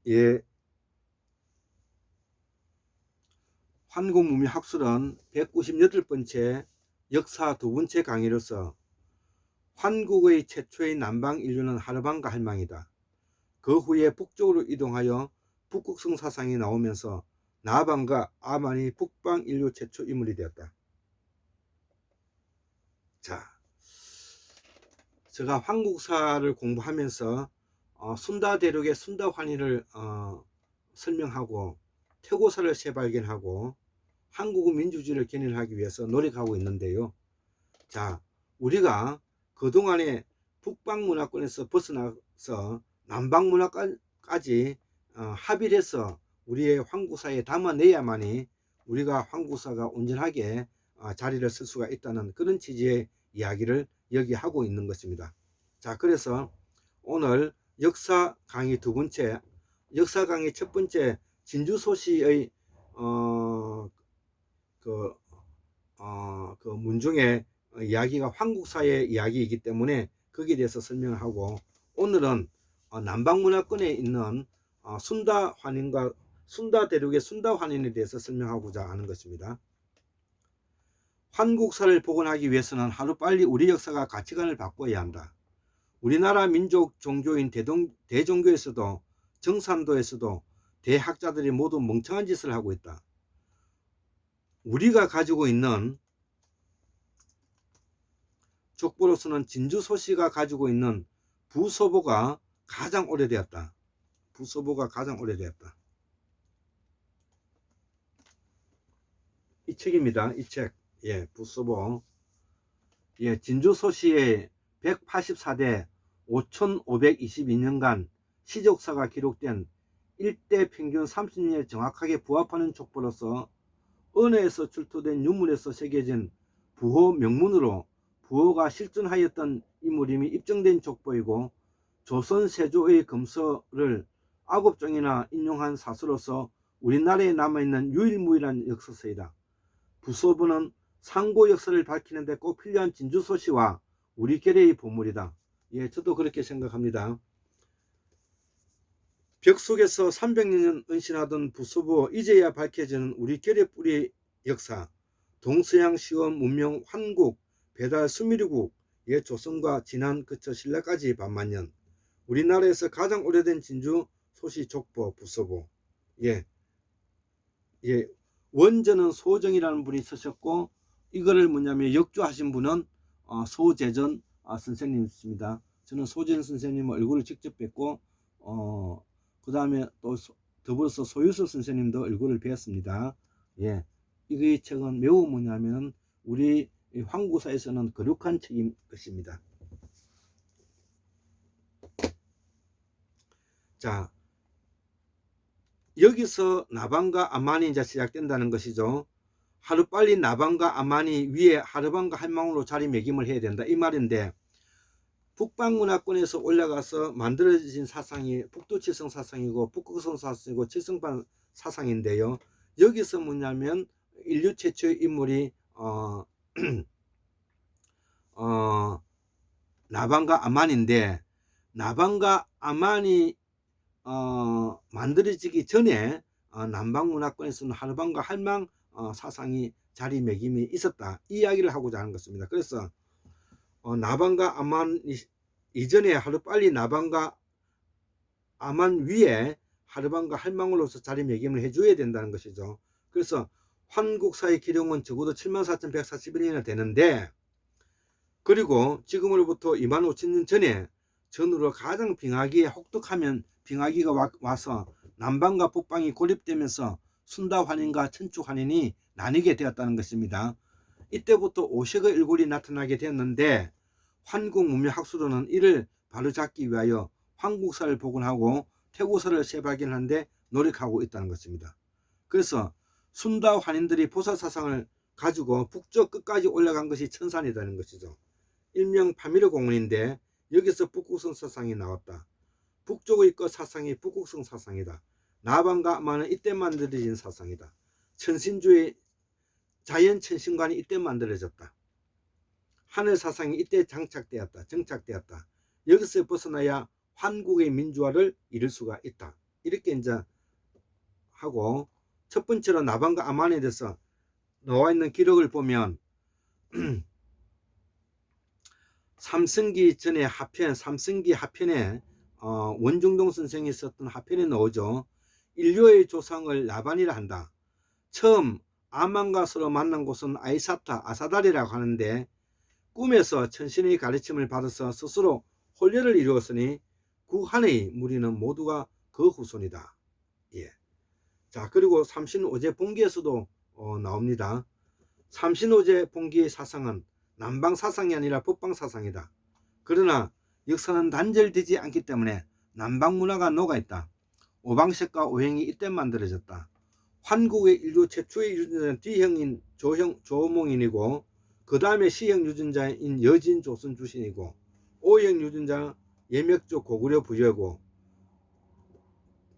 예, 환국문명학술은 198번째 역사 두 번째 강의로서 환국의 최초의 남방 인류는 하르반가 할망이다. 그 후에 북쪽으로 이동하여 북극성 사상이 나오면서 나반과 아만이 북방 인류 최초 인물이 되었다. 자, 제가 한국사를 공부하면서 순다 대륙의 순다 환희를 설명하고 태고사를 재발견하고 한국 민주주의를 견인하기 위해서 노력하고 있는데요. 자, 우리가 그동안에 북방 문화권에서 벗어나서 남방 문화까지 합의를 해서 우리의 황구사에 담아내야만이 우리가 황구사가 온전하게 자리를 쓸 수가 있다는 그런 취지의 이야기를 여기 하고 있는 것입니다. 자, 그래서 오늘 역사 강의 두 번째, 역사 강의 첫 번째 진주소시의 그 문중의 이야기가 한국사의 이야기이기 때문에 거기에 대해서 설명을 하고, 오늘은 남방문화권에 있는 순다 환인과 순다 대륙의 순다 환인에 대해서 설명하고자 하는 것입니다. 한국사를 복원하기 위해서는 하루빨리 우리 역사가 가치관을 바꿔야 한다. 우리나라 민족 종교인 대종교에서도 정산도에서도 대학자들이 모두 멍청한 짓을 하고 있다. 우리가 가지고 있는 족보로서는 진주소시가 가지고 있는 부소보가 가장 오래되었다. 부소보가 가장 오래되었다. 이 책입니다. 이 책. 예, 부소보. 예, 진주소시의 184대 5522년간 시족사가 기록된 일대 평균 30년에 정확하게 부합하는 족보로서 언어에서 출토된 유물에서 새겨진 부호 명문으로 부호가 실존하였던 인물임이 입증된 족보이고, 조선 세조의 금서를 아곱종이나 인용한 사서로서 우리나라에 남아있는 유일무이한 역사서이다. 부소보는 상고 역사를 밝히는 데 꼭 필요한 진주소시와 우리 계래의 보물이다. 예, 저도 그렇게 생각합니다. 벽 속에서 300년 은신하던 부소보, 이제야 밝혀지는 우리 계래 뿌리의 역사, 동서양 시원 문명 환국, 배달 수미르국, 옛 조선과 지난 그쳐 신라까지 반만년, 우리나라에서 가장 오래된 진주 소시 족보 부소보. 예, 원전은 소정이라는 분이 쓰셨고, 이거를 뭐냐면 역주하신 분은 소재전 선생님이십니다. 저는 소재전 선생님 얼굴을 직접 뵙고 그 다음에 또 더불어서 소유서 선생님도 얼굴을 뵈었습니다. 예, 이 책은 매우 뭐냐면 우리 황구사에서는 거룩한 책인 것입니다. 자, 여기서 나반과 아만이 이제 시작된다는 것이죠. 하루빨리 나반과 아만이 위에 하르반과 할망으로 자리매김을 해야 된다, 이 말인데, 북방문화권에서 올라가서 만들어진 사상이 북두칠성 사상이고 북극성 사상이고 칠성판 사상인데요. 여기서 뭐냐면 인류 최초의 인물이 나반과 아만인데, 나반과 아만이 만들어지기 전에 남방문화권에서는 하르반과 할망 사상이 자리매김이 있었다, 이 이야기를 하고자 하는 것입니다. 그래서 나반과 아만 이전에 하루빨리 나반과 아만 위에 하르반과 할망으로서 자리매김을 해줘야 된다는 것이죠. 그래서 한국사의 기령은 적어도 74,141년이 되는데, 그리고 지금으로부터 25,000년 전에 전으로 가장 빙하기에 혹독하면 빙하기가 와서 남방과 북방이 고립되면서 순다환인과 천추환인이 나뉘게 되었다는 것입니다. 이때부터 오색의 일굴이 나타나게 되었는데, 한국문명학술로는 이를 바로잡기 위하여 한국사를 복원하고 태고사를 재발견하는 데 노력하고 있다는 것입니다. 그래서 순다 환인들이 보살사상을 가지고 북쪽 끝까지 올라간 것이 천산이라는 것이죠. 일명 파미르 공원인데 여기서 북극성 사상이 나왔다. 북쪽의 끝 사상이 북극성 사상이다. 나반과 아만은 이때 만들어진 사상이다. 천신주의 자연 천신관이 이때 만들어졌다. 하늘 사상이 이때 정착되었다. 여기서 벗어나야 한국의 민주화를 이룰 수가 있다. 이렇게 이제 하고, 첫 번째로 나반과 아만에 대해서 나와 있는 기록을 보면 삼승기 전에 하편, 삼승기 하편에 원중동 선생이 썼던 하편에 나오죠. 인류의 조상을 라반이라 한다. 처음 아만과 서로 만난 곳은 아이사타, 아사달이라고 하는데 꿈에서 천신의 가르침을 받아서 스스로 혼례를 이루었으니 구한의 무리는 모두가 그 후손이다. 예. 자, 그리고 삼신오제 봉기에서도 나옵니다. 삼신오제 봉기의 사상은 남방 사상이 아니라 북방 사상이다. 그러나 역사는 단절되지 않기 때문에 남방 문화가 녹아있다. 오방색과 오행이 이때 만들어졌다. 환국의 인류 최초의 유전자는 D형인 조몽인이고, 그 다음에 C형 유전자인 여진 조선 주신이고, O형 유전자 예맥조 고구려 부여고,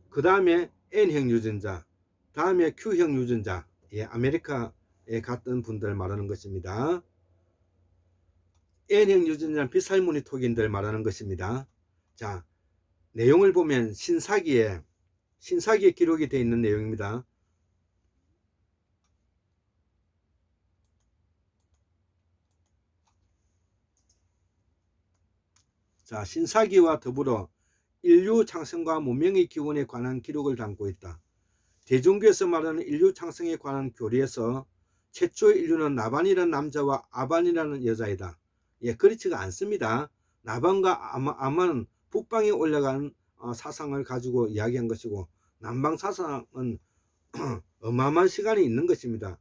그 다음에 N형 유전자, 다음에 Q형 유전자, 예, 아메리카에 갔던 분들 말하는 것입니다. N형 유전자는 비살무늬 토기인들 말하는 것입니다. 자, 내용을 보면 신사기에 기록이 되어 있는 내용입니다. 자, 신사기와 더불어 인류 창성과 문명의 기원에 관한 기록을 담고 있다. 대종교에서 말하는 인류 창성에 관한 교리에서 최초의 인류는 나반이라는 남자와 아반이라는 여자이다. 예, 그렇지가 않습니다. 나반과 아만은 북방에 올라간 사상을 가지고 이야기한 것이고, 남방 사상은 어마어마한 시간이 있는 것입니다.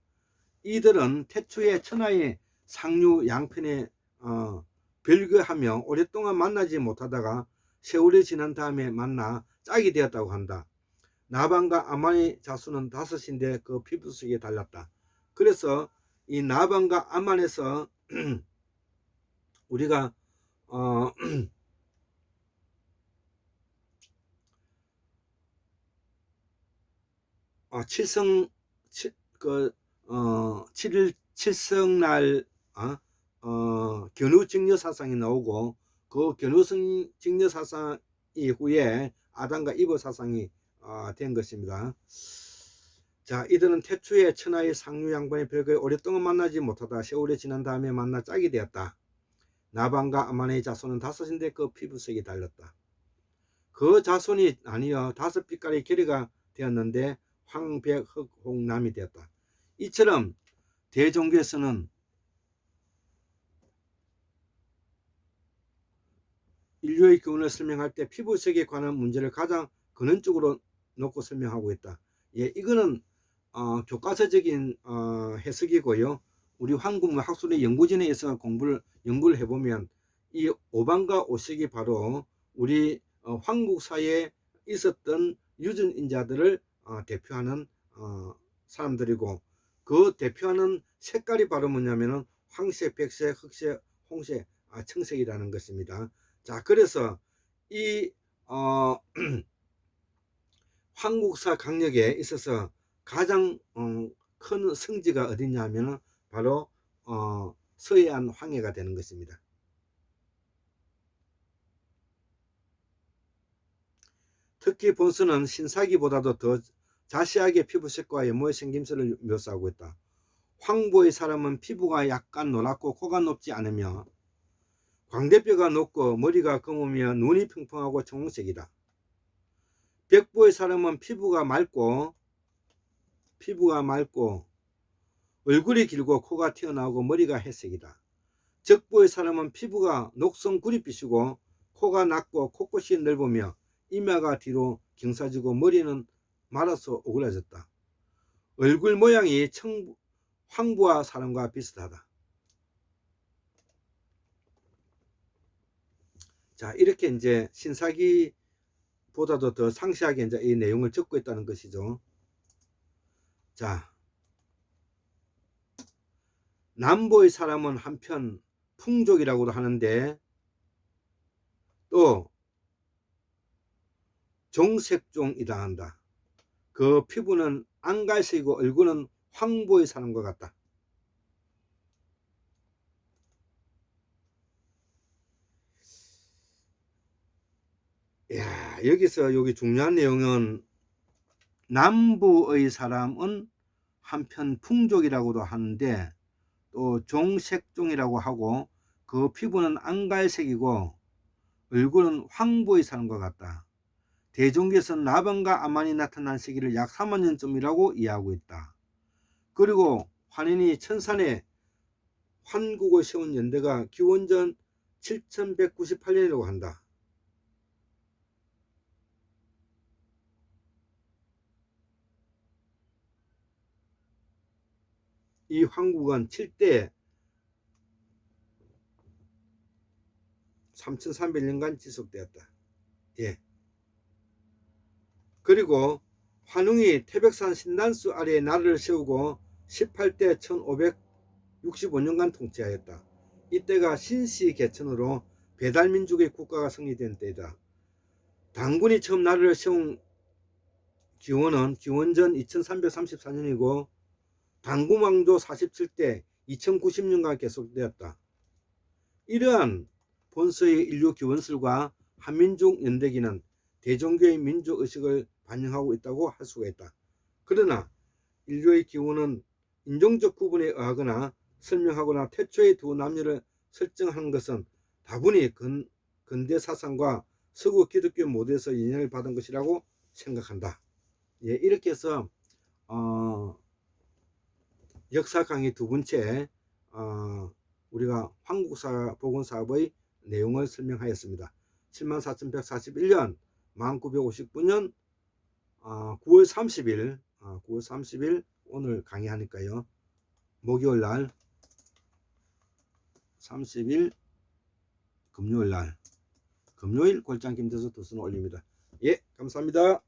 이들은 태초에 천하의 상류 양편에 별거하며 오랫동안 만나지 못하다가 세월이 지난 다음에 만나 짝이 되었다고 한다. 나반과 아만의 자수는 5인데 그 피부색에 달랐다. 그래서 이 나반과 아만에서 우리가 칠성날 견우직녀 사상이 나오고, 그 견우직녀 사상 이후에 아담과 이브 사상이 된 것입니다. 자, 이들은 태초에 천하의 상류 양반의 별거에 오랫동안 만나지 못하다 세월이 지난 다음에 만나 짝이 되었다. 나반과 아만의 자손은 5인데 그 피부색이 달랐다. 그 자손이 아니여 5빛깔의 결의가 되었는데 황백흑홍남이 되었다. 이처럼 대종교에서는 인류의 기원을 설명할 때 피부색에 관한 문제를 가장 근원적으로 놓고 설명하고 있다. 예, 이거는 교과서적인 해석이고요. 우리 한국학술의 연구진에서 연구를 해보면 이 오방과 오색이 바로 우리 황국사에 있었던 유전인자들을 대표하는 사람들이고, 그 대표하는 색깔이 바로 뭐냐면은 황색, 백색, 흑색, 홍색, 청색이라는 것입니다. 자, 그래서 이 황국사 강력에 있어서 가장 큰 성지가 어디냐면은 바로 서해안 황해가 되는 것입니다. 특히 본서는 신사기보다도 더 자세하게 피부색과 외모의 생김새를 묘사하고 있다. 황보의 사람은 피부가 약간 노랗고 코가 높지 않으며 광대뼈가 높고 머리가 검으며 눈이 평평하고 청홍색이다. 백보의 사람은 피부가 맑고 얼굴이 길고 코가 튀어나오고 머리가 회색이다. 적보의 사람은 피부가 녹슨 구릿빛이고 코가 낮고 코끝이 넓으며 이마가 뒤로 경사지고 머리는 말아서 오그라졌다. 얼굴 모양이 황부와 사람과 비슷하다. 자, 이렇게 이제 신사기보다도 더 상세하게 이제 이 내용을 적고 있다는 것이죠. 자, 남보의 사람은 한편 풍족이라고도 하는데 또 종색종이다 한다. 그 피부는 안갈색이고 얼굴은 황보의 사람과 같다. 야, 여기서 여기 중요한 내용은 남부의 사람은 한편 풍족이라고도 하는데 또 종색종이라고 하고 그 피부는 안갈색이고 얼굴은 황부의 사람과 같다. 대종교에서는 나반과 아만이 나타난 시기를 약 3만 년쯤이라고 이해하고 있다. 그리고 환인이 천산에 환국을 세운 연대가 기원전 7198년이라고 한다. 이 황국은 7대 3300년간 지속되었다. 예. 그리고 환웅이 태백산 신단수 아래에 나라를 세우고 18대 1565년간 통치하였다. 이때가 신씨 개천으로 배달민족의 국가가 성립된 때이다. 당군이 처음 나라를 세운 기원은 기원전 2334년이고 당군왕조 47대 2090년간 계속되었다. 이러한 본서의 인류 기원설과 한민족 연대기는 대종교의 민족의식을 반영하고 있다고 할 수가 있다. 그러나 인류의 기원은 인종적 구분에 의하거나 설명하거나 태초의 두 남녀를 설정하는 것은 다분히 근대 사상과 서구 기독교 모델에서 영향을 받은 것이라고 생각한다. 예, 이렇게 해서 역사 강의 두 번째 우리가 황국사 복원사업의 내용을 설명하였습니다. 74,141년 1959년 9월 30일 9월 30일 오늘 강의하니까요. 목요일날 30일 금요일날 금요일 골장 김대수 도서는 올립니다. 예, 감사합니다.